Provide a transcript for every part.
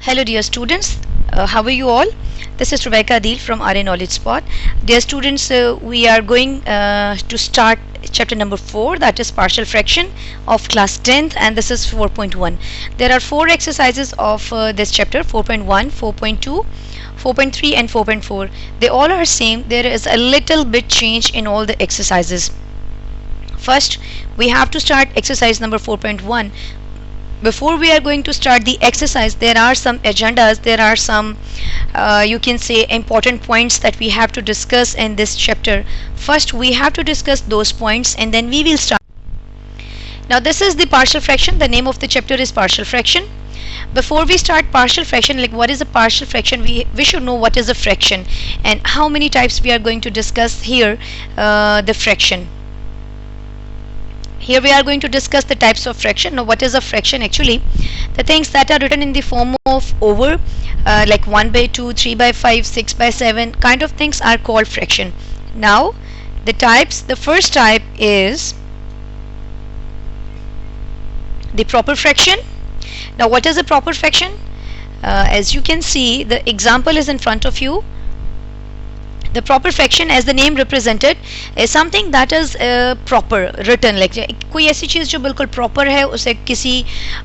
Hello dear students, how are you all? This is Rebecca Adil from RA Knowledge Spot. Dear students, we are going to start chapter number 4, that is partial fraction of class 10th, and this is 4.1. There are 4 exercises of this chapter: 4.1, 4.2, 4.3 and 4.4. They all are same. There is a little bit change in all the exercises. First, we have to start exercise number 4.1. Before we are going to start the exercise, there are some agendas, there are some you can say important points that we have to discuss in this chapter. First, we have to discuss those points and then we will start. Now this is the partial fraction. The name of the chapter is partial fraction. Before we start partial fraction, like what is a partial fraction, we should know what is a fraction and how many types we are going to discuss here. The fraction. Here we are going to discuss the types of fraction. Now what is a fraction? Actually, the things that are written in the form of over, like 1 by 2, 3 by 5, 6 by 7 kind of things are called fraction. Now the types, the first type is the proper fraction. Now what is a proper fraction? As you can see, the example is in front of you. The proper fraction, as the name represented, is something that is proper, written, like कोई ऐसी चीज़ जो बिल्कुल proper है, उसे किसी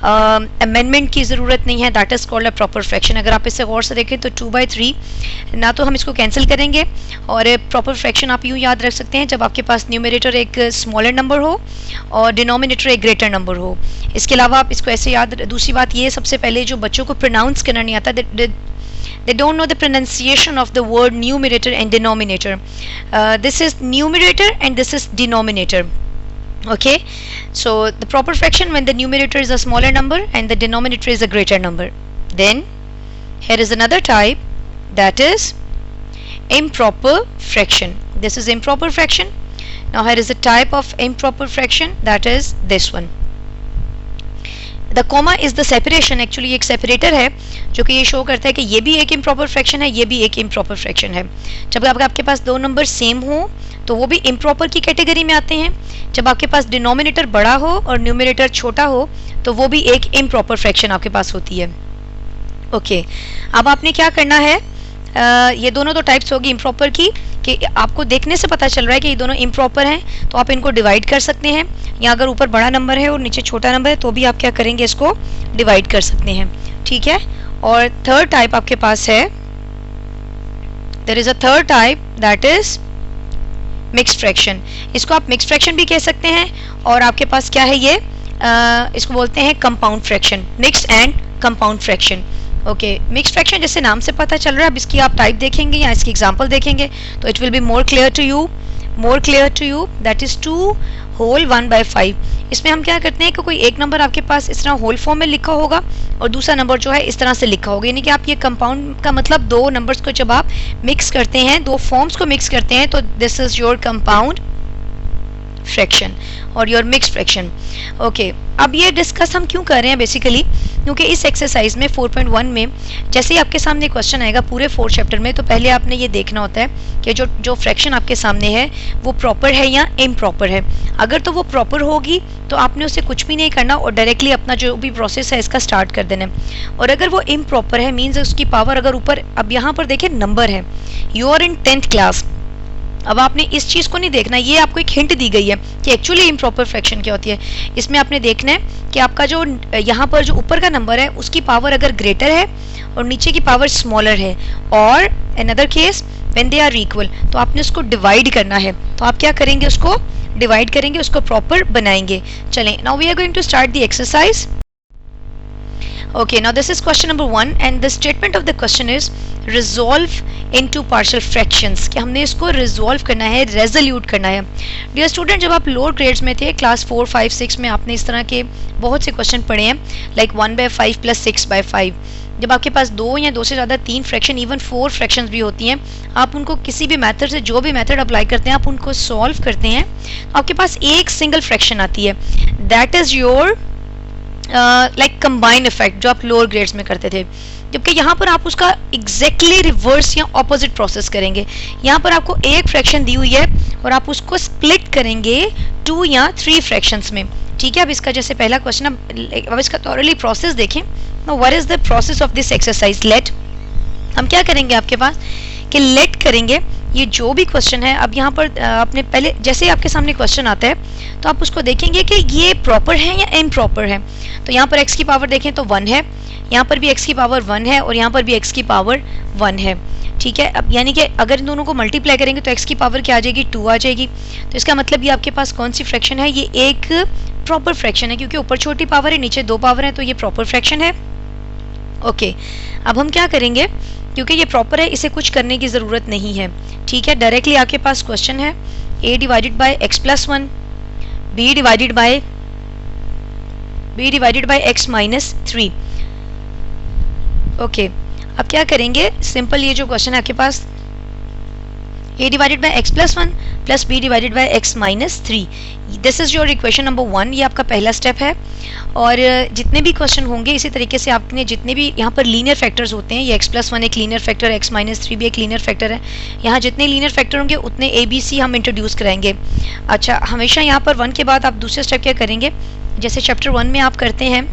amendment की ज़रूरत नहीं है, that is called a proper fraction. अगर आप इसे गौर से देखें तो 2 by 3 ना तो हम इसको कैंसिल करेंगे, और proper fraction आप यूँ याद रख सकते हैं जब आपके पास न्यूमरेटर एक स्मॉलर नंबर हो और डिनोमिनेटर एक ग्रेटर नंबर हो. इसके अलावा आप इसको ऐसे याद, दूसरी बात ये, सबसे पहले जो बच्चों को प्रोनाउंस करना नहीं आता, they don't know the pronunciation of the word numerator and denominator. This is numerator and this is denominator. Okay, so the proper fraction when the numerator is a smaller number and the denominator is a greater number. Then here is another type, that is improper fraction. This is improper fraction. Now here is a type of improper fraction, that is this one. The comma is the separation. Actually एक separator है जो कि ये show करता है कि ये भी एक improper fraction है, ये भी एक improper fraction है. जब आपके पास दो नंबर सेम हो तो वो भी improper की कैटेगरी में आते हैं. जब आपके पास डिनोमिनेटर बड़ा हो और न्यूमरेटर छोटा हो तो वो भी एक improper fraction आपके पास होती है. ओके, अब आपने क्या करना है, ये दोनों तो टाइप्स होगी इम्प्रॉपर की, कि आपको देखने से पता चल रहा है कि ये दोनों इम्प्रॉपर हैं, तो आप इनको डिवाइड कर सकते हैं. या अगर ऊपर बड़ा नंबर है और नीचे छोटा नंबर है तो भी आप क्या करेंगे, इसको डिवाइड कर सकते हैं. ठीक है. और थर्ड टाइप आपके पास है, there is a third type, that is mixed fraction. इसको आप मिक्स्ड फ्रैक्शन भी कह सकते हैं. और आपके पास क्या है, ये इसको बोलते हैं compound fraction, mixed and compound fraction. Okay, mixed fraction जैसे नाम से पता चल रहा है, अब इसकी आप टाइप देखेंगे या इसकी एग्जांपल देखेंगे तो it will be more clear to you, that is 2 whole 1 by 5. इसमें हम क्या करते हैं कि कोई एक नंबर आपके पास इस तरह होल फॉर्म में लिखा होगा और दूसरा नंबर जो है इस तरह से लिखा होगा, यानी कि आप ये कंपाउंड का मतलब दो नंबर्स को जब आप मिक्स करते हैं, दो फॉर्म्स को मिक्स करते हैं, तो this is your compound fraction और योर मिक्स्ड फ्रैक्शन. ओके, अब ये डिस्कस हम क्यों कर रहे हैं बेसिकली, क्योंकि इस एक्सरसाइज में 4.1 में जैसे ही आपके सामने क्वेश्चन आएगा पूरे 4 चैप्टर में, तो पहले आपने ये देखना होता है कि जो फ्रैक्शन आपके सामने है वो प्रॉपर है या इम्प्रॉपर है. अगर तो वो प्रॉपर होगी तो आपने उसे कुछ भी नहीं करना और डायरेक्टली अपना जो भी प्रोसेस है इसका स्टार्ट कर देना है. और अगर वो इम्प्रॉपर है मीन्स उसकी पावर अगर ऊपर, अब यहाँ पर देखिए नंबर है, you are in 10th class. अब आपने इस चीज़ को नहीं देखना, ये आपको एक हिंट दी गई है कि एक्चुअली इम्प्रॉपर फ्रैक्शन क्या होती है. इसमें आपने देखना है कि आपका जो यहाँ पर जो ऊपर का नंबर है उसकी पावर अगर ग्रेटर है और नीचे की पावर स्मॉलर है, और another case when they are equal, तो आपने उसको डिवाइड करना है. तो आप क्या करेंगे, उसको डिवाइड करेंगे, उसको प्रॉपर बनाएंगे. चलें, now we are going to start the exercise. Okay, now this is question number 1 and the statement of the question is resolve into partial fractions. कि हमने इसको resolve करना है, resolute करना है. Dear student, जब आप lower grades में थे, class 4, 5, 6 में आपने इस तरह के बहुत से क्वेश्चन पढ़े हैं, like 1 by 5 plus 6 by 5. जब आपके पास 2 या 2 से ज़्यादा 3 फ्रैक्शन, इवन 4 फ्रैक्शंस भी होती हैं, आप उनको किसी भी मेथड से, जो भी मेथड अप्लाई करते हैं, आप उनको सॉल्व करते हैं, आपके पास एक सिंगल फ्रैक्शन आती है, that is your like combine effect, जो आप लोअर ग्रेड्स में करते थे. जबकि यहाँ पर आप उसका एग्जैक्टली रिवर्स या ऑपोजिट प्रोसेस करेंगे. यहाँ पर आपको एक फ्रैक्शन दी हुई है और आप उसको स्प्लिट करेंगे 2 या 3 फ्रैक्शंस में. ठीक है, अब इसका जैसे पहला क्वेश्चन, अब इसका थॉरली प्रोसेस देखें now what is the process of this exercise? Let, हम क्या करेंगे आपके पास कि लेट करेंगे ये जो भी क्वेश्चन है। अब यहाँ पर आपने पहले जैसे ही आपके सामने क्वेश्चन आता है तो आप उसको देखेंगे कि ये प्रॉपर है या इम्प्रॉपर है। तो यहाँ पर x की पावर देखें तो 1 है, यहाँ पर भी x की पावर 1 है और यहाँ पर भी x की पावर 1 है। ठीक है, अब यानी कि अगर इन दोनों को मल्टीप्लाई करेंगे तो x की पावर क्या आ जाएगी? 2 आ जाएगी। तो इसका मतलब ये आपके पास कौन सी फ्रैक्शन है? ये एक प्रॉपर फ्रैक्शन है, क्योंकि ऊपर छोटी पावर है नीचे 2 पावर है, तो ये प्रॉपर फ्रैक्शन है। ओके, अब हम क्या करेंगे, क्योंकि ये प्रॉपर है इसे कुछ करने की ज़रूरत नहीं है। ठीक है, डायरेक्टली आपके पास क्वेश्चन है a divided by x plus 1, b divided by x minus 3। Okay, अब क्या करेंगे, सिंपल ये जो क्वेश्चन है आपके पास a divided by x plus 1 plus b divided by x minus 3, this is your equation number 1। ये आपका पहला स्टेप है। और जितने भी क्वेश्चन होंगे इसी तरीके से आपने जितने भी यहाँ पर लीनियर फैक्टर्स होते हैं, ये x प्लस 1 एक लीनियर फैक्टर है, x माइनस 3 भी एक लीनियर फैक्टर है, यहाँ जितने लीनियर फैक्टर होंगे उतने a b c हम इंट्रोड्यूस कराएंगे। अच्छा, हमेशा यहाँ पर 1 के बाद आप दूसरे स्टेप क्या करेंगे, जैसे चैप्टर 1 में आप करते हैं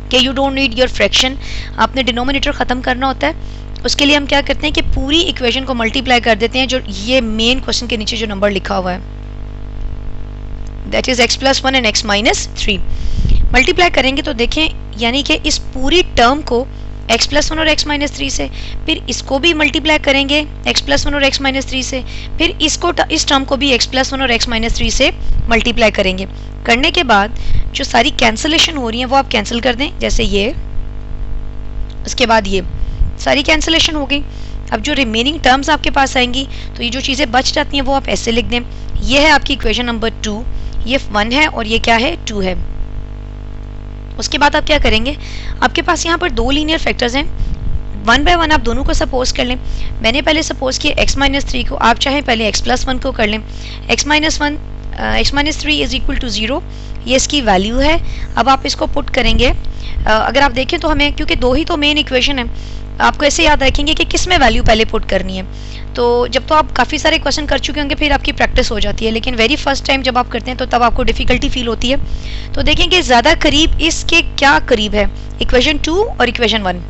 कि you don't need your fraction, आपने डिनोमिनेटर ख़त्म करना होता है। उसके लिए हम क्या करते हैं कि पूरी इक्वेशन को मल्टीप्लाई कर देते हैं, जो ये मेन क्वेश्चन के नीचे जो नंबर लिखा हुआ है, that is x plus 1 and x minus 3। Multiply करेंगे तो देखें, यानी कि इस पूरी टर्म को x प्लस 1 और x माइनस 3 से, फिर इसको भी मल्टीप्लाई करेंगे x प्लस 1 और x माइनस 3 से, फिर इसको इस टर्म को भी x प्लस 1 और x माइनस 3 से मल्टीप्लाई करेंगे। करने के बाद जो सारी कैंसलेशन हो रही है वो आप कैंसिल कर दें, जैसे ये, उसके बाद ये सारी कैंसलेशन हो गई। अब जो रिमेनिंग टर्म्स आपके पास आएंगी तो ये जो चीज़ें बच जाती हैं वो आप ऐसे लिख दें। ये है आपकी इक्वेशन नंबर 2, ये 1 है और ये क्या है? 2 है। उसके बाद आप क्या करेंगे, आपके पास यहाँ पर 2 लीनियर फैक्टर्स हैं, 1 बाय 1 आप दोनों को सपोज कर लें। मैंने पहले सपोज किया x माइनस 3 को, आप चाहें पहले x प्लस 1 को कर लें। x minus 3 is equal to 0, ये इसकी वैल्यू है। अब आप इसको पुट करेंगे, अगर आप देखें तो हमें, क्योंकि 2 ही तो मेन इक्वेशन है, आपको ऐसे याद रखेंगे कि किस में वैल्यू पहले पुट करनी है। तो जब तो आप काफ़ी सारे क्वेश्चन कर चुके होंगे फिर आपकी प्रैक्टिस हो जाती है, लेकिन वेरी फर्स्ट टाइम जब आप करते हैं तो तब आपको डिफिकल्टी फील होती है। तो देखेंगे ज़्यादा करीब इसके क्या करीब है, इक्वेशन 2 और इक्वेशन 1।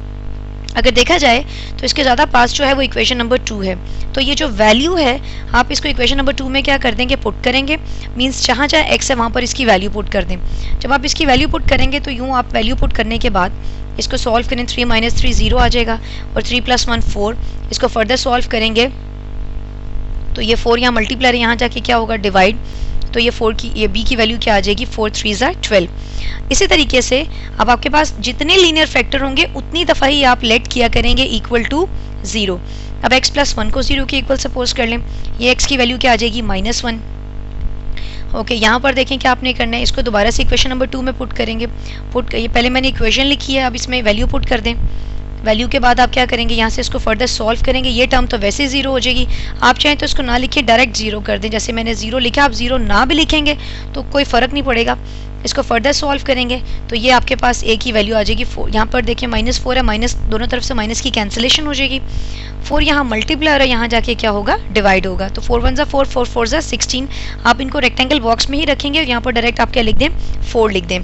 अगर देखा जाए तो इसके ज़्यादा पास जो है वो इक्वेशन नंबर 2 है। तो ये जो वैल्यू है आप इसको इक्वेशन नंबर 2 में क्या कर देंगे, पुट करेंगे। मीन्स जहाँ जहाँ x है वहाँ पर इसकी वैल्यू पुट कर दें। जब आप इसकी वैल्यू पुट करेंगे तो यूँ आप वैल्यू पुट करने के बाद इसको सॉल्व करें, 3 माइनस 3 0 आ जाएगा और 3 प्लस 1 4। इसको फर्दर सॉल्व करेंगे तो ये 4 यहाँ मल्टीप्लाई, यहाँ जाके क्या होगा, डिवाइड। तो ये 4 की, ये b की वैल्यू क्या आ जाएगी, 4 3 12। इसी तरीके से अब आपके पास जितने लीनियर फैक्टर होंगे उतनी दफ़ा ही आप लेट किया करेंगे इक्वल टू 0। अब x प्लस 1 को 0 के इक्वल सपोज कर लें, ये x की वैल्यू क्या आ जाएगी, -1। ओके, यहाँ पर देखें क्या आपने करना है, इसको दोबारा से इक्वेशन नंबर 2 में पुट करेंगे। ये पहले मैंने इक्वेशन लिखी है, अब इसमें वैल्यू पुट कर दें। वैल्यू के बाद आप क्या करेंगे, यहाँ से इसको फर्दर सॉल्व करेंगे। ये टर्म तो वैसे 0 हो जाएगी, आप चाहें तो इसको ना लिखिए, डायरेक्ट 0 कर दें। जैसे मैंने 0 लिखा, आप 0 ना भी लिखेंगे तो कोई फ़र्क नहीं पड़ेगा। इसको फर्दर सॉल्व करेंगे तो ये आपके पास a की वैल्यू आ जाएगी 4। यहाँ पर देखिए -4 है, माइनस दोनों तरफ से माइनस की कैंसिलेशन हो जाएगी। 4 यहाँ मल्टीप्लाई और यहाँ जाके क्या होगा, डिवाइड होगा। तो 4 1 4, 4 4 16। आप इनको रेक्टेंगल बॉक्स में ही रखेंगे और यहाँ पर डायरेक्ट आप क्या लिख दें, 4 लिख दें।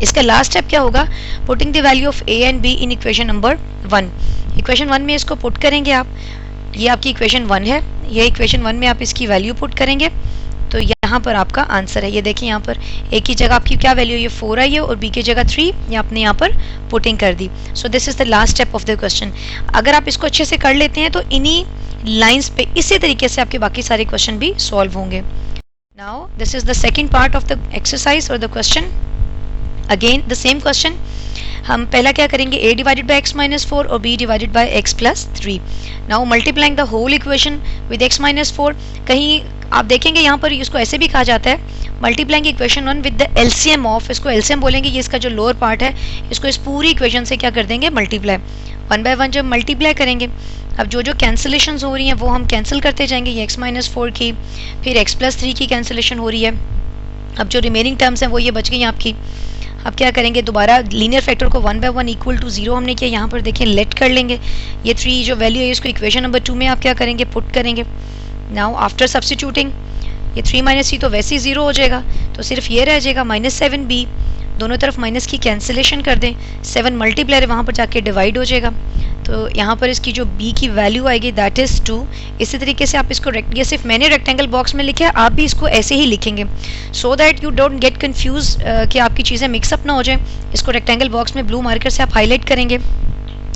इसका लास्ट स्टेप क्या होगा, putting the value of a and b in equation number 1। Equation 1 में इसको पुट करेंगे आप, ये आपकी इक्वेशन 1 है, ये इक्वेशन 1 में आप इसकी वैल्यू पुट करेंगे तो यहाँ पर आपका आंसर है। ये देखिए यहाँ पर a की जगह आपकी क्या वैल्यू है, ये 4 आई है और b की जगह 3, ये आपने यहाँ पर पुटिंग कर दी। So this is the last step of the question. अगर आप इसको अच्छे से कर लेते हैं तो इन्हीं लाइंस पे इसी तरीके से आपके बाकी सारे क्वेश्चन भी सॉल्व होंगे। Now this is the second part of the exercise और the question. Again the same question, हम पहला क्या करेंगे, a divided by x minus 4 और b divided by x plus 3। Now multiplying the whole equation with x minus 4। कहीं आप देखेंगे यहाँ पर इसको ऐसे भी कहा जाता है, multiplying equation 1 with the LCM of, इसको एलसीएम बोलेंगे, ये इसका जो लोअर पार्ट है इसको इस पूरी इक्वेशन से क्या कर देंगे, मल्टीप्लाई। 1 बाय 1 जब मल्टीप्लाई करेंगे, अब जो जो कैंसिलेशंस हो रही हैं वो हम कैंसिल करते जाएंगे। ये x माइनस 4 की, फिर x प्लस 3 की कैंसिलेशन हो रही है। अब जो रिमेनिंग टर्म्स हैं वो ये बच गई आपकी। अब क्या करेंगे, दोबारा लीनियर फैक्टर को 1 बाय 1 इक्वल टू 0 हमने किया, यहाँ पर देखें लेट कर लेंगे। ये 3 जो वैल्यू है इसको इक्वेशन नंबर 2 में आप क्या करेंगे, पुट करेंगे। नाउ आफ्टर सब्स्टिट्यूटिंग, ये 3 माइनस 3 तो वैसे ही 0 हो जाएगा, तो सिर्फ ये रह जाएगा -7b दोनों तरफ माइनस की कैंसिलेशन कर दें, 7 मल्टीप्लायर वहाँ पर जाके डिवाइड हो जाएगा, तो यहाँ पर इसकी जो b की वैल्यू आएगी दैट इज़ 2। इसी तरीके से आप इसको ये सिर्फ मैंने रेक्टेंगल बॉक्स में लिखा है, आप भी इसको ऐसे ही लिखेंगे so that you don't get confuse, कि आपकी चीज़ें मिक्सअप ना हो जाए। इसको रेक्टेंगल बॉक्स में ब्लू मार्कर से आप हाईलाइट करेंगे,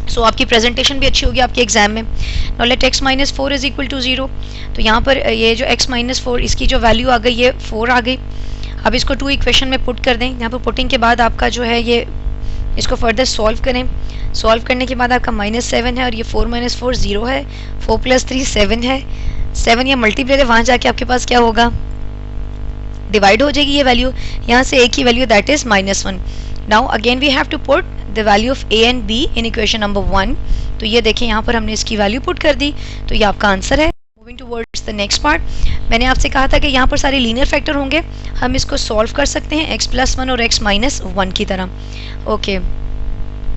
सो आपकी प्रेजेंटेशन भी अच्छी होगी आपके एग्जाम में। Now let x minus 4 is equal to 0, तो यहाँ पर ये जो x माइनस 4 इसकी जो वैल्यू आ गई ये 4 आ गई। अब इसको 2 इक्वेशन में पुट कर दें, यहाँ पर पुटिंग के बाद आपका जो है ये इसको फर्दर सॉल्व करें, सॉल्व करने के बाद आपका -7 है और ये 4 माइनस 4 0 है, 4 प्लस 3 7 है, 7 ये मल्टीप्लाई है, वहाँ जाके आपके पास क्या होगा, डिवाइड हो जाएगी ये वैल्यू, यहाँ से a की value that is -1। Now again we have to put the value of a and b in equation number 1, तो ये देखें यहाँ पर हमने इसकी वैल्यू पुट कर दी, तो ये आपका आंसर है। Moving towards the next part, मैंने आपसे कहा था कि यहाँ पर सारे लीनियर फैक्टर होंगे, हम इसको सॉल्व कर सकते हैं x प्लस 1 और x माइनस 1 की तरह। ओके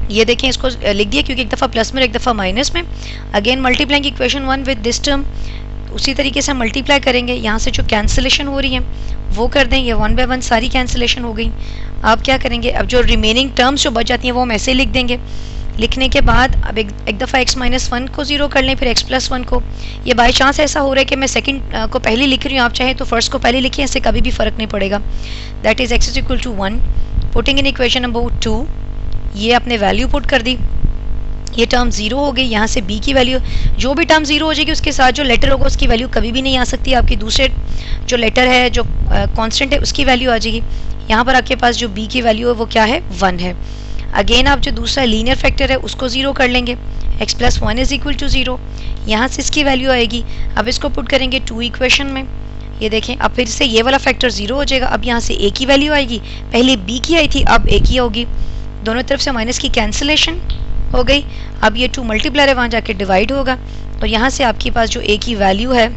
ये देखें इसको लिख दिया क्योंकि एक दफ़ा प्लस में एक दफ़ा माइनस में। Again multiplying equation 1 with this term, उसी तरीके से मल्टीप्लाई करेंगे, यहाँ से जो कैंसिलेशन हो रही है वो कर दें, ये 1 बाय 1 सारी कैंसिलेशन हो गई। आप क्या करेंगे, अब जो रिमेनिंग टर्म्स जो बच जाती हैं वो हम ऐसे लिख देंगे। लिखने के बाद अब एक दफ़ा x माइनस 1 को 0 कर लें, फिर x प्लस 1 को। ये बाई चांस ऐसा हो रहा है कि मैं सेकंड को पहले लिख रही हूँ, आप चाहें तो फर्स्ट को पहले लिखिए, इससे कभी भी फ़र्क नहीं पड़ेगा। That is x is equal to 1, putting in equation number 2, ये अपने वैल्यू पुट कर दी, ये टर्म 0 हो गई, यहाँ से b की वैल्यू, जो भी टर्म 0 हो जाएगी उसके साथ जो लेटर होगा उसकी वैल्यू कभी भी नहीं आ सकती, आपकी दूसरे जो लेटर है जो कांस्टेंट है उसकी वैल्यू आ जाएगी। यहाँ पर आपके पास जो b की वैल्यू है वो क्या है, 1 है। अगेन आप जो दूसरा लीनियर फैक्टर है उसको 0 कर लेंगे, x plus 1 is equal to 0, यहाँ से इसकी वैल्यू आएगी। अब इसको पुट करेंगे 2 इक्वेशन में, ये देखें अब फिर से ये वाला फैक्टर 0 हो जाएगा, अब यहाँ से a की वैल्यू आएगी, पहले b की आई थी अब a की होगी, दोनों तरफ से माइनस की कैंसिलेशन हो गई। अब ये 2 मल्टीप्लायर है, वहाँ जाके डिवाइड होगा, और यहाँ से आपके पास जो a की वैल्यू है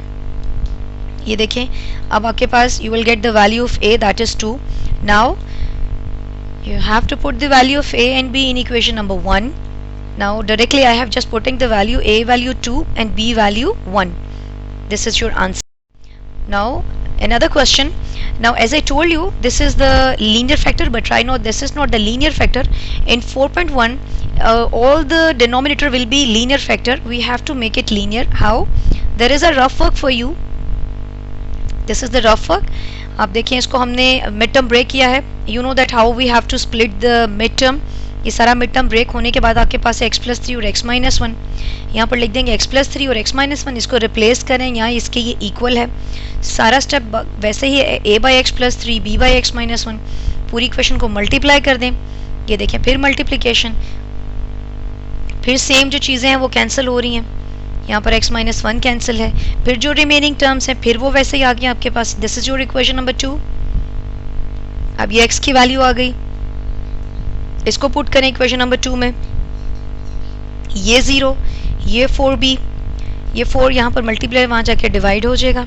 ये देखें, अब आपके पास you will get the value of a that is 2। Now you have to put the value of a and b in equation number 1. Now directly I have just putting the value a value 2 and b value 1. This is your answer. Now another question. Now as I told you this is the linear factor, but right now this is not the linear factor. In 4.1 all the denominator will be linear factor. We have to make it linear. How? There is a rough work for you. This is the rough work. आप देखें इसको हमने mid term break किया है, you know that how we have to split the mid term. ये सारा mid term break होने के बाद आपके पास है x प्लस 3 और x माइनस 1, यहाँ पर लिख देंगे x प्लस 3 और x माइनस 1, इसको रिप्लेस करें, यहाँ इसके ये इक्वल है, सारा स्टेप वैसे ही है, a by x plus 3 b by x minus 1, पूरी इक्वेशन को मल्टीप्लाई कर दें, ये देखें फिर मल्टीप्लिकेशन, फिर सेम जो चीज़ें हैं वो कैंसिल हो रही हैं, यहाँ पर x माइनस 1 कैंसिल है, फिर जो रिमेनिंग टर्म्स हैं फिर वो वैसे ही आ गए आपके पास। This is your equation number 2। अब ये x की वैल्यू आ गई, इसको पुट करें इक्वेशन नंबर 2 में, ये 0, ये 4b, ये 4 यहाँ पर मल्टीप्लाई वहाँ जाके डिवाइड हो जाएगा,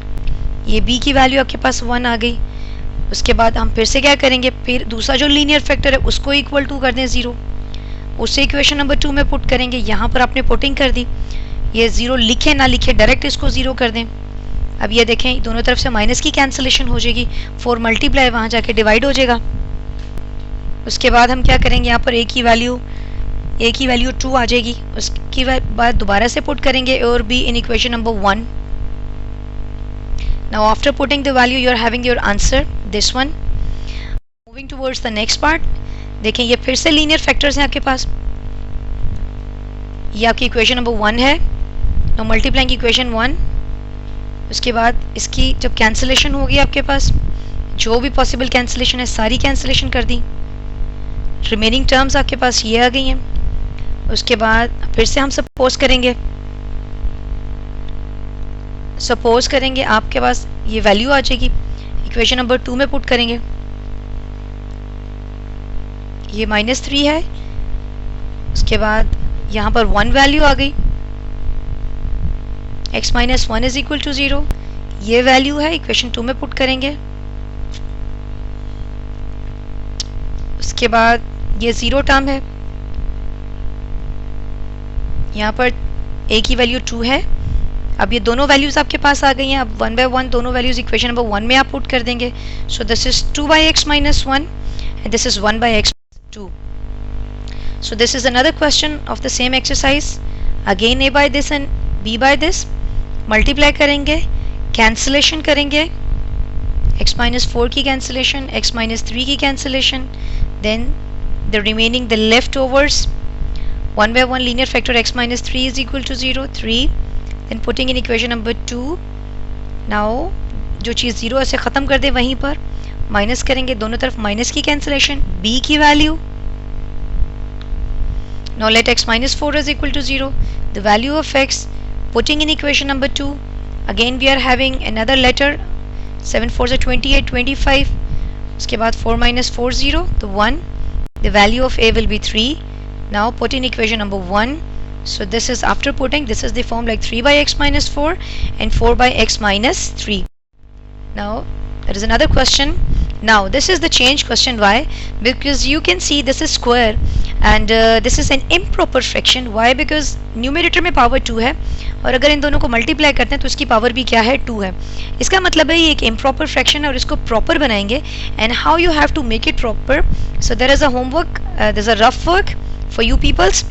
ये b की वैल्यू आपके पास 1 आ गई। उसके बाद हम फिर से क्या करेंगे, फिर दूसरा जो लीनियर फैक्टर है उसको इक्वल टू कर दें 0, उससे इक्वेशन नंबर 2 में पुट करेंगे, यहाँ पर आपने पुटिंग कर दी, ये 0 लिखे ना लिखे डायरेक्ट इसको 0 कर दें। अब ये देखें दोनों तरफ से माइनस की कैंसिलेशन हो जाएगी, 4 मल्टीप्लाई वहाँ जाके डिवाइड हो जाएगा। उसके बाद हम क्या करेंगे, यहाँ पर a की वैल्यू 2 आ जाएगी, उसके बाद दोबारा से पुट करेंगे और b in equation number 1। Now after putting the value you are having your answer this one. Moving towards the next part, देखें ये फिर से लीनियर फैक्टर्स हैं आपके पास, ये आपकी इक्वेशन नंबर 1 है, नो मल्टीप्लाइंग इक्वेशन 1, उसके बाद इसकी जब कैंसिलेशन होगी आपके पास जो भी पॉसिबल कैंसिलेशन है सारी कैंसिलेशन कर दी, रिमेनिंग टर्म्स आपके पास ये आ गई हैं। उसके बाद फिर से हम सपोज करेंगे आपके पास ये वैल्यू आ जाएगी, इक्वेशन नंबर 2 में पुट करेंगे, ये -3 है, उसके बाद यहाँ पर 1 वैल्यू आ गई, x minus 1 is equal to 0, ये वैल्यू है, इक्वेशन 2 में पुट करेंगे। उसके बाद ये 0 टर्म है, यहाँ पर a की वैल्यू 2 है। अब ये दोनों वैल्यूज आपके पास आ गई हैं, अब 1 बाय 1 दोनों वैल्यूज इक्वेशन नंबर 1 में आप पुट कर देंगे। सो this is 2 by x minus 1 and this is 1 by x plus 2. So this is another question of the same exercise. Again a by this and b by this, multiply करेंगे, cancellation करेंगे, x minus 4 की cancellation, x minus 3 की cancellation, then the remaining, the leftovers, 1 by 1 linear factor x minus 3 is equal to 0, 3, then putting in equation number 2. now जो चीज़ 0 से ख़त्म कर दे वहीं पर माइनस करेंगे, दोनों तरफ माइनस की कैंसिलेशन, b की value. Now let x minus 4 is equal to 0, the value of x, putting in equation number 2. Again we are having another letter, 7 4 is 28, 25. उसके बाद 4 minus 4 0, the 1. The value of a will be 3. Now put in equation number 1. So this is after putting, this is the form like 3 by x minus 4 and 4 by x minus 3. Now there is another question. Now this is the change question. Why? Because you can see this is square and this is an improper fraction. Why? Because numerator में power 2 है और अगर इन दोनों को multiply करते हैं तो इसकी पावर भी क्या है, 2 है. इसका मतलब है ये एक इम्प्रॉपर फ्रैक्शन है और इसको प्रॉपर बनाएंगे. And how you have to make it proper. So there is a homework, there is a rough work for you peoples.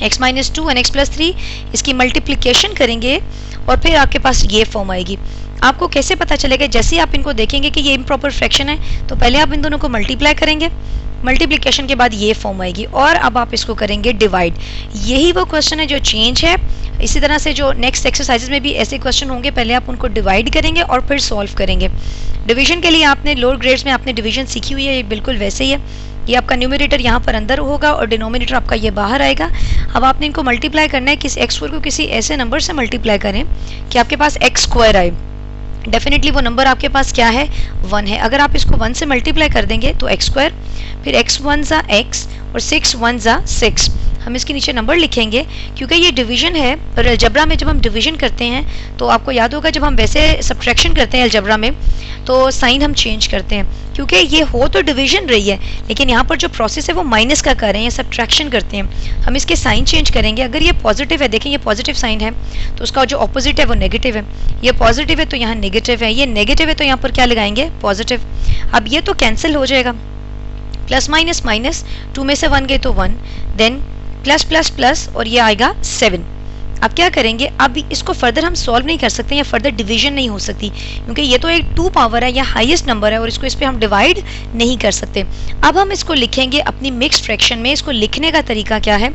x minus 2 and x plus 3 इसकी मल्टीप्लिकेशन करेंगे और फिर आपके पास ये फॉर्म आएगी. आपको कैसे पता चलेगा? जैसे ही आप इनको देखेंगे कि ये इम्प्रॉपर फ्रैक्शन है तो पहले आप इन दोनों को मल्टीप्लाई करेंगे, मल्टीप्लिकेशन के बाद ये फॉर्म आएगी और अब आप इसको करेंगे डिवाइड. यही वो क्वेश्चन है जो चेंज है. इसी तरह से जो नेक्स्ट एक्सरसाइजेज में भी ऐसे क्वेश्चन होंगे, पहले आप उनको डिवाइड करेंगे और फिर सॉल्व करेंगे. डिवीजन के लिए आपने लोअर ग्रेड्स में आपने डिवीजन सीखी हुई है, ये बिल्कुल वैसे ही है. ये आपका न्यूमरेटर यहाँ पर अंदर होगा और डिनोमिनेटर आपका ये बाहर आएगा. अब आपने इनको मल्टीप्लाई करना है, किसी x स्क्वायर को किसी ऐसे नंबर से मल्टीप्लाई करें कि आपके पास x स्क्वायर आए. डेफिनेटली वो नंबर आपके पास क्या है, 1 है. अगर आप इसको 1 से मल्टीप्लाई कर देंगे तो x स्क्वायर, फिर x 1 जा x और 6 1 जा 6. हम इसके नीचे नंबर लिखेंगे क्योंकि ये डिवीजन है. और अलजबरा में जब हम डिवीजन करते हैं तो आपको याद होगा जब हम वैसे सब्ट्रैक्शन करते हैं अलजबरा में तो साइन हम चेंज करते हैं क्योंकि ये हो तो डिवीजन रही है लेकिन यहाँ पर जो प्रोसेस है वो माइनस का कर रहे हैं, सब्ट्रैक्शन करते हैं. हम इसके साइन चेंज करेंगे. अगर ये पॉजिटिव है, देखें ये पॉजिटिव साइन है तो उसका जो ऑपोजिट है वो नेगेटिव है. ये पॉजिटिव है तो यहाँ नेगेटिव है, ये नेगेटिव है तो यहाँ पर क्या लगाएंगे, पॉजिटिव. अब ये तो कैंसिल हो जाएगा. प्लस माइनस माइनस, 2 में से 1 गए तो 1, देन प्लस प्लस प्लस और ये आएगा 7. अब क्या करेंगे, अब इसको फर्दर हम सॉल्व नहीं कर सकते या फर्दर डिवीजन नहीं हो सकती क्योंकि ये तो एक 2 पावर है या हाईएस्ट नंबर है और इसको इस पर हम डिवाइड नहीं कर सकते. अब हम इसको लिखेंगे अपनी मिक्स्ड फ्रैक्शन में. इसको लिखने का तरीका क्या है,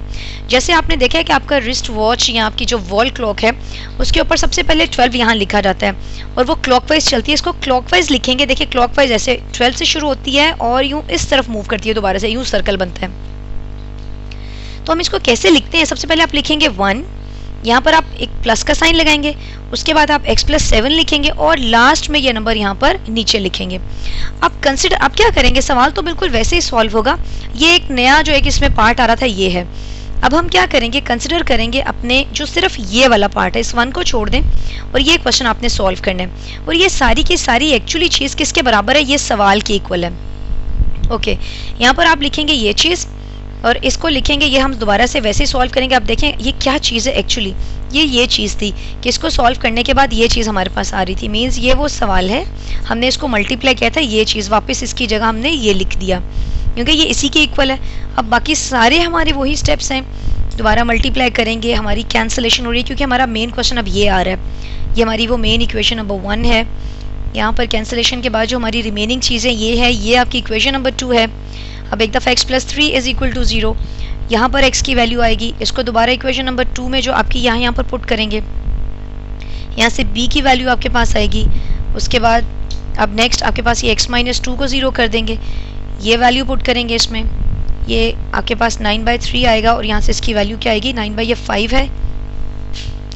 जैसे आपने देखा है कि आपका रिस्ट वॉच या आपकी जो वॉल क्लॉक है उसके ऊपर सबसे पहले 12 यहाँ लिखा जाता है और वो क्लॉकवाइज चलती है. इसको क्लॉकवाइज लिखेंगे. देखिए क्लॉकवाइज ऐसे 12 से शुरू होती है और यूँ इस तरफ मूव करती है, दोबारा से यूँ सर्कल बनता है. तो हम इसको कैसे लिखते हैं, सबसे पहले आप लिखेंगे 1, यहाँ पर आप एक प्लस का साइन लगाएंगे, उसके बाद आप x प्लस 7 लिखेंगे और लास्ट में ये नंबर यहाँ पर नीचे लिखेंगे. अब कंसिडर, आप क्या करेंगे, सवाल तो बिल्कुल वैसे ही सॉल्व होगा. ये एक नया जो एक इसमें पार्ट आ रहा था ये है. अब हम क्या करेंगे, कंसिडर करेंगे अपने जो सिर्फ ये वाला पार्ट है, इस 1 को छोड़ दें और ये क्वेश्चन आपने सॉल्व करना है. और ये सारी की सारी एक्चुअली चीज़ किसके बराबर है, ये सवाल के इक्वल है. ओके, यहाँ पर आप लिखेंगे ये चीज़ और इसको लिखेंगे, ये हम दोबारा से वैसे ही सॉल्व करेंगे. आप देखें ये क्या चीज़ है एक्चुअली, ये चीज़ थी कि इसको सॉल्व करने के बाद ये चीज़ हमारे पास आ रही थी. मीन्स ये वो सवाल है, हमने इसको मल्टीप्लाई किया था, ये चीज़ वापस इसकी जगह हमने ये लिख दिया क्योंकि ये इसी के इक्वल है. अब बाकी सारे हमारे वही स्टेप्स हैं. दोबारा मल्टीप्लाई करेंगे, हमारी कैंसलेशन हो रही है क्योंकि हमारा मेन क्वेश्चन अब ये आ रहा है. ये हमारी वो मेन इक्वेशन नंबर 1 है. यहाँ पर कैंसलेशन के बाद जो हमारी रिमेनिंग चीज़ें ये है, ये आपकी इक्वेशन नंबर 2 है. अब एक दफ़ा x plus 3 is equal to 0, यहाँ पर x की वैल्यू आएगी. इसको दोबारा इक्वेशन नंबर 2 में जो आपकी यहाँ पर पुट करेंगे, यहाँ से b की वैल्यू आपके पास आएगी. उसके बाद अब नेक्स्ट आपके पास ये x माइनस 2 को 0 कर देंगे, ये वैल्यू पुट करेंगे इसमें, ये आपके पास 9/3 आएगा और यहाँ से इसकी वैल्यू क्या आएगी, 9/5 है,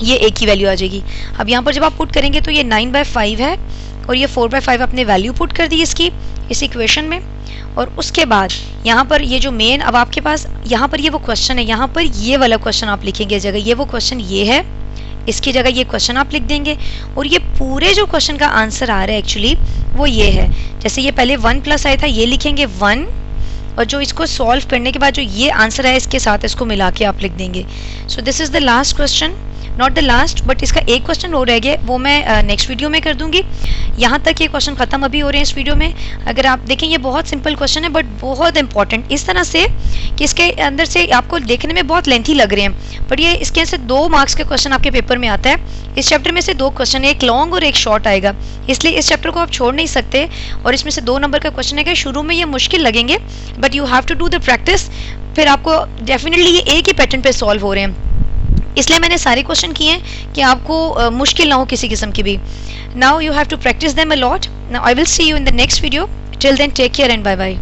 ये a की वैल्यू आ जाएगी. अब यहाँ पर जब आप पुट करेंगे तो ये 9/5 है और ये 4/5 अपने वैल्यू पुट कर दी इसकी इस इक्वेशन में. और उसके बाद यहाँ पर ये जो मेन, अब आपके पास यहाँ पर ये वो क्वेश्चन है, यहाँ पर ये वाला क्वेश्चन आप लिखेंगे जगह, ये वो क्वेश्चन ये है, इसकी जगह ये क्वेश्चन आप लिख देंगे. और ये पूरे जो क्वेश्चन का आंसर आ रहा है एक्चुअली वो ये है. जैसे ये पहले 1 प्लस आया था, ये लिखेंगे 1 और जो इसको सॉल्व करने के बाद जो ये आंसर है इसके साथ इसको मिला के आप लिख देंगे. सो this is the last question. Not the last, but इसका एक क्वेश्चन और रह गया, वो मैं नेक्स्ट वीडियो में कर दूंगी। यहाँ तक ये क्वेश्चन खत्म अभी हो रहे हैं इस वीडियो में। अगर आप देखें ये बहुत सिंपल क्वेश्चन है बट बहुत इंपॉर्टेंट, इस तरह से कि इसके अंदर से आपको देखने में बहुत लेंथी लग रहे हैं, बट ये इसके से 2 मार्क्स के क्वेश्चन आपके पेपर में आता है। इस चैप्टर में से 2 क्वेश्चन, एक लॉन्ग और एक शॉर्ट आएगा, इसलिए इस चैप्टर को आप छोड़ नहीं सकते। और इसमें से 2 नंबर का क्वेश्चन है कि शुरू में ये मुश्किल लगेंगे but you have to do the practice, फिर आपको डेफिनेटली ये एक ही पैटर्न पे सॉल्व हो रहे हैं, इसलिए मैंने सारे क्वेश्चन किए हैं कि आपको मुश्किल ना हो किसी किस्म की भी। Now you have to practice them a lot. Now I will see you in the next video. Till then take care and bye bye.